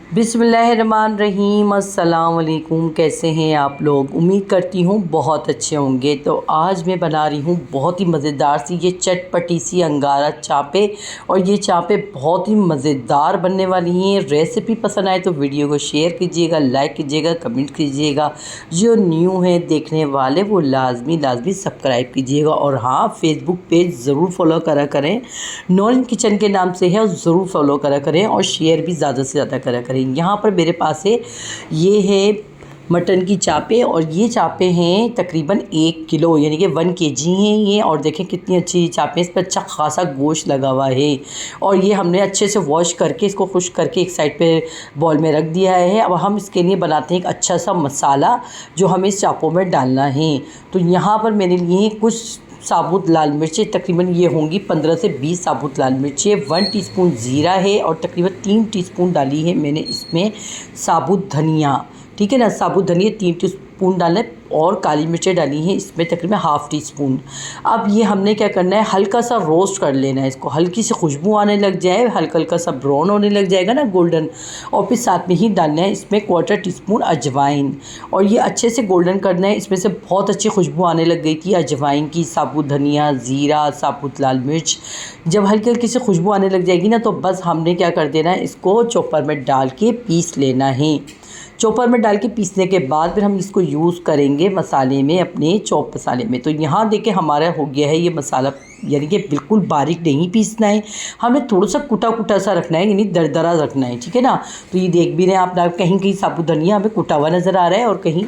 बिस्मिल्लाहिर्रहमानिर्रहीम। अस्सलाम वालेकुम। कैसे हैं आप लोग? उम्मीद करती हूँ बहुत अच्छे होंगे। तो आज मैं बना रही हूँ बहुत ही मज़ेदार सी ये चटपटी सी अंगारा चापे, और ये चापे बहुत ही मज़ेदार बनने वाली हैं। रेसिपी पसंद आए तो वीडियो को शेयर कीजिएगा, लाइक कीजिएगा, कमेंट कीजिएगा। जो न्यू हैं देखने वाले वो लाजमी सब्सक्राइब कीजिएगा। और हाँ, फेसबुक पेज ज़रूर फॉलो करा करें, नॉन किचन के नाम से है, और ज़रूर फॉलो करा करें और शेयर भी ज़्यादा से ज़्यादा करा करें। यहाँ पर मेरे पास है, ये है मटन की चापे, और ये चापे हैं तकरीबन 1 किलो यानी कि 1 केजी हैं ये। और देखें कितनी अच्छी चापे, इस पर अच्छा खासा गोश्त लगा हुआ है। और ये हमने अच्छे से वॉश करके इसको खुश्क करके एक साइड पे बॉल में रख दिया है। अब हम इसके लिए बनाते हैं एक अच्छा सा मसाला जो हमें इस चापों में डालना है। तो यहाँ पर मैंने लिए कुछ साबुत लाल मिर्चें, तकरीबन ये होंगी 15 से 20 साबुत लाल मिर्चें। 1 टीस्पून ज़ीरा है, और तकरीबन 3 टीस्पून डाली है मैंने इसमें साबुत धनिया। ठीक है ना, साबुत धनिया 3 टीस्पून डालना है, और काली मिर्चें डाली हैं इसमें तकरीबन ½ टीस्पून। अब ये हमने क्या करना है, हल्का सा रोस्ट कर लेना है इसको, हल्की सी खुशबू आने लग जाए, हल्का हल्का सा ब्राउन होने लग जाएगा ना, गोल्डन। और फिर साथ में ही डालना है इसमें 1/4 टीस्पून अजवाइन, और ये अच्छे से गोल्डन करना है। इसमें से बहुत अच्छी खुशबू आने लग गई थी अजवाइन की, साबुत धनिया, ज़ीरा, साबुत लाल मिर्च। जब हल्की हल्की सी खुशबू आने लग जाएगी ना, तो बस हमने क्या कर देना है, इसको चॉपर में डाल के पीस लेना है। चॉपर में डाल के पीसने के बाद फिर हम इसको यूज़ करेंगे मसाले में, अपने चॉप मसाले में। तो यहाँ देखिए हमारा हो गया है ये मसाला, यानी कि बिल्कुल बारीक नहीं पीसना है, हमें थोड़ा सा कुटा कुटा सा रखना है, यानी दरदरा रखना है। ठीक है ना। तो ये देख भी रहे हैं आप, कहीं कहीं साबुत धनिया हमें कुटा हुआ नज़र आ रहा है और कहीं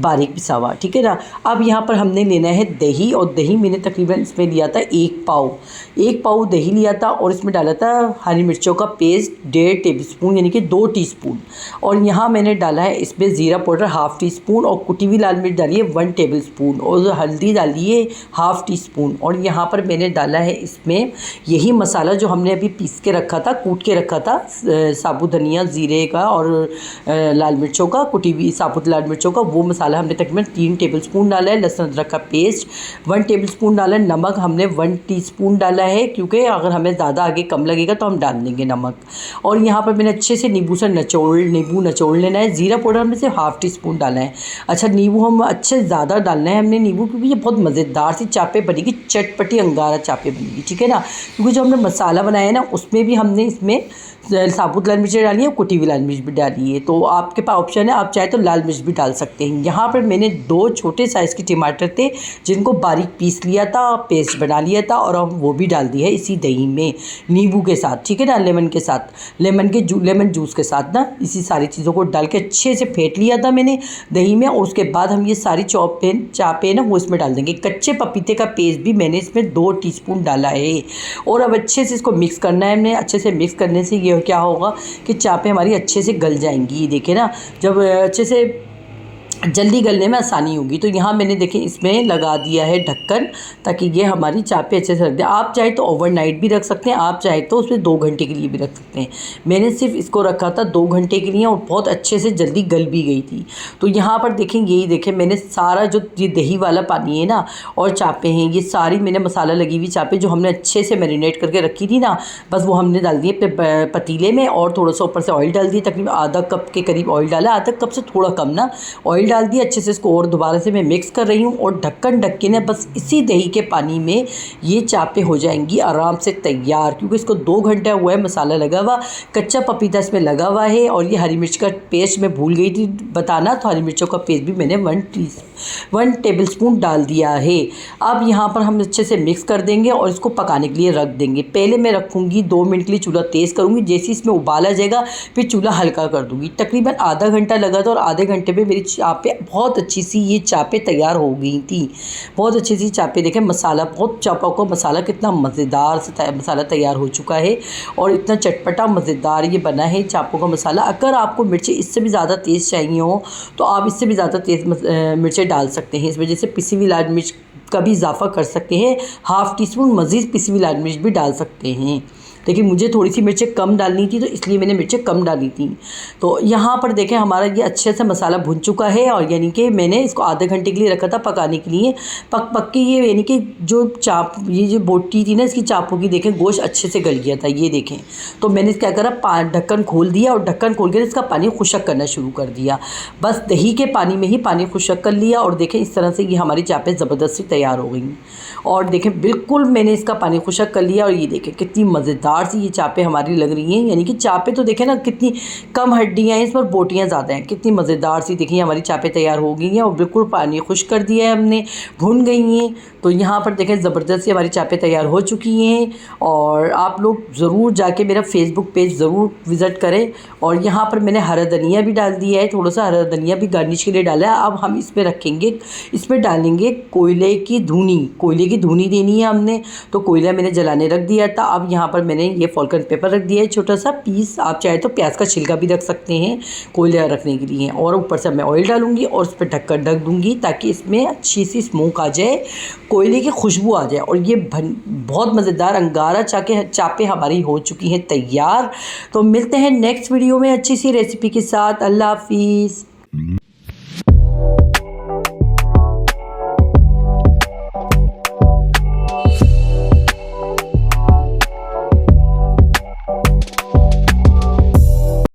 बारीक पिसा हुआ। ठीक है ना। अब यहाँ पर हमने लेना है दही, और दही मैंने तकरीबन इसमें लिया था 1 पाव दही लिया था, और इसमें डाला था हरी मिर्चों का पेस्ट 1.5 टेबलस्पून यानी कि 2 टीस्पून। और यहाँ मैंने डाला है इसमें ज़ीरा पाउडर ½ टीस्पून, और कुटी हुई लाल मिर्च डाली है 1 टेबलस्पून, और हल्दी डाली है ½ टीस्पून। और यहाँ पर मैंने डाला है इसमें यही मसाला जो हमने अभी पीस के रखा था, कूट के रखा था, साबुत धनिया, ज़ीरे का और लाल मिर्चों का, कुटी हुई साबुत लाल मिर्चों का, वो मसाला हमने तकरीबन 3 टेबलस्पून डाला है। लहसुन अदरक का पेस्ट 1 टेबलस्पून डाला है। नमक हमने 1 टीस्पून डाला है, क्योंकि अगर हमें ज़्यादा आगे कम लगेगा तो हम डाल देंगे नमक। और यहाँ पर मैंने अच्छे से नींबू निचोड़ लेना है। ज़ीरा पाउडर हमने सिर्फ ½ टीस्पून डाला है। अच्छा, नींबू हम अच्छे ज़्यादा डालना है हमने नींबू, क्योंकि ये बहुत मज़ेदार सी चापे बनेगी, चटपटी अंगारा चापे बनेगी। ठीक है ना। क्योंकि जो हमने मसाला बनाया है ना, उसमें भी हमने इसमें साबुत लाल मिर्च डाली है, कुटी हुई लाल मिर्च भी डाली है। तो आपके पास ऑप्शन है, आप चाहे तो लाल मिर्च भी डाल सकते हैं। यहाँ पर मैंने 2 छोटे साइज़ के टमाटर थे, जिनको बारीक पीस लिया था, पेस्ट बना लिया था, और हम वो भी डाल दिया है इसी दही में, नींबू के साथ। ठीक है ना, लेमन के साथ, लेमन जूस के साथ ना, इसी सारी चीज़ों को डाल के अच्छे से फेंट लिया था मैंने दही में। और उसके बाद हम ये सारी चापे ना वो इसमें डाल देंगे। कच्चे पपीते का पेस्ट भी मैंने इसमें 2 टीस्पून डाला है। और अब अच्छे से इसको मिक्स करना है हमने। अच्छे से मिक्स करने से ये क्या होगा कि चापे हमारी अच्छे से गल जाएंगी। ये देखें ना, जब अच्छे से जल्दी गलने में आसानी होगी। तो यहाँ मैंने देखें इसमें लगा दिया है ढक्कन, ताकि ये हमारी चापे अच्छे से रख दें। आप चाहे तो ओवरनाइट भी रख सकते हैं, आप चाहे तो उसमें 2 घंटे के लिए भी रख सकते हैं। मैंने सिर्फ इसको रखा था 2 घंटे के लिए, और बहुत अच्छे से जल्दी गल भी गई थी। तो यहाँ पर देखें, यही देखें मैंने सारा जो ये दही वाला पानी है ना, और चापे हैं, ये सारी मैंने मसाला लगी हुई चापे जो हमने अच्छे से मैरिनेट करके रखी थी ना, बस वो हमने डाल दिए अपने पतीले में, और थोड़ा सा ऊपर से ऑयल डाल दिए, तकरीबन आधा कप के करीब ऑयल डाला, आधा कप से थोड़ा कम ना ऑयल डाल दिया। अच्छे से इसको और दोबारा से मैं मिक्स कर रही हूँ, और ढक्कन ढक के ना बस इसी दही के पानी में ये चापे हो जाएंगी आराम से तैयार। क्योंकि इसको 2 घंटा हुआ है, मसाला लगा हुआ, कच्चा पपीता इसमें लगा हुआ है, और ये हरी मिर्च का पेस्ट मैं भूल गई थी बताना, तो हरी मिर्चों का पेस्ट भी मैंने 1 टेबलस्पून डाल दिया है। अब यहाँ पर हम अच्छे से मिक्स कर देंगे और इसको पकाने के लिए रख देंगे। पहले मैं रखूँगी 2 मिनट के लिए, चूल्हा तेज़ करूँगी, जैसे इसमें उबाल आ जाएगा फिर चूल्हा हल्का कर दूँगी। तकरीबन आधा घंटा लगा था, और आधे घंटे में मेरी चापे बहुत अच्छी सी ये चापे तैयार हो गई थी। बहुत अच्छी सी चापे देखें, मसाला बहुत, चापों का मसाला कितना मज़ेदार से मसाला तैयार हो चुका है, और इतना चटपटा मज़ेदार ये बना है चापों का मसाला। अगर आपको मिर्चें इससे भी ज़्यादा तेज़ चाहिए हो तो आप इससे भी ज़्यादा तेज़ मिर्चें डाल सकते हैं। इस वजह से पिसी हुई लाल मिर्च का भी इजाफा कर सकते हैं, ½ टीस्पून मज़ीद पिसी हुई लाल मिर्च भी डाल सकते हैं। देखिए मुझे थोड़ी सी मिर्चें कम डालनी थी तो इसलिए मैंने मिर्चें कम डाली थी। तो यहाँ पर देखें हमारा ये अच्छे से मसाला भुन चुका है और यानी कि मैंने इसको आधे घंटे के लिए रखा था पकाने के लिए। पक के ये यानी कि जो ये जो बोटी थी ना इसकी चापों की, देखें गोश्त अच्छे से गल गया था, ये देखें। तो मैंने क्या करा, ढक्कन खोल दिया और ढक्कन खोल कर इसका पानी खुशक करना शुरू कर दिया। बस दही के पानी में ही पानी खुशक कर लिया और देखें इस तरह से ये हमारी चापें ज़बरदस्ती तैयार हो गई। और देखें बिल्कुल मैंने इसका पानी खुशक कर लिया और ये देखें कितनी मज़ेदार सी ये चापें हमारी लग रही हैं। यानी कि चापें तो देखें ना कितनी कम हड्डियाँ हैं इस पर, बोटियाँ ज़्यादा हैं। कितनी मज़ेदार सी देखिए हमारी चापें तैयार हो गई हैं और बिल्कुल पानी खुश कर दिया है हमने, भुन गई हैं। तो यहाँ पर देखें ज़बरदस्त सी हमारी चापें तैयार हो चुकी हैं। और आप लोग ज़रूर जाके मेरा फेसबुक पेज ज़रूर विज़िट करें। और यहाँ पर मैंने हरा धनिया भी डाल दिया है, थोड़ा सा हरा धनिया भी गार्निश के लिए डाला है। अब हम इसमें रखेंगे, इसमें डालेंगे कोयले की धुनी। कोयले की धुनी देनी है हमने, तो कोयला मैंने जलाने रख दिया था। अब यहाँ पर मैंने ये फॉल्कन पेपर रख दिया है छोटा सा पीस, आप चाहे तो प्याज का छिलका भी रख सकते हैं कोयला रखने के लिए। और ऊपर से मैं ऑयल डालूंगी और उस पर ढककर ढक दूंगी ताकि इसमें अच्छी सी स्मोक आ जाए, कोयले की खुशबू आ जाए। और ये बहुत मज़ेदार अंगारा चापें हमारी हो चुकी हैं तैयार। तो मिलते हैं नेक्स्ट वीडियो में अच्छी सी रेसिपी के साथ। अल्लाह हाफिज़।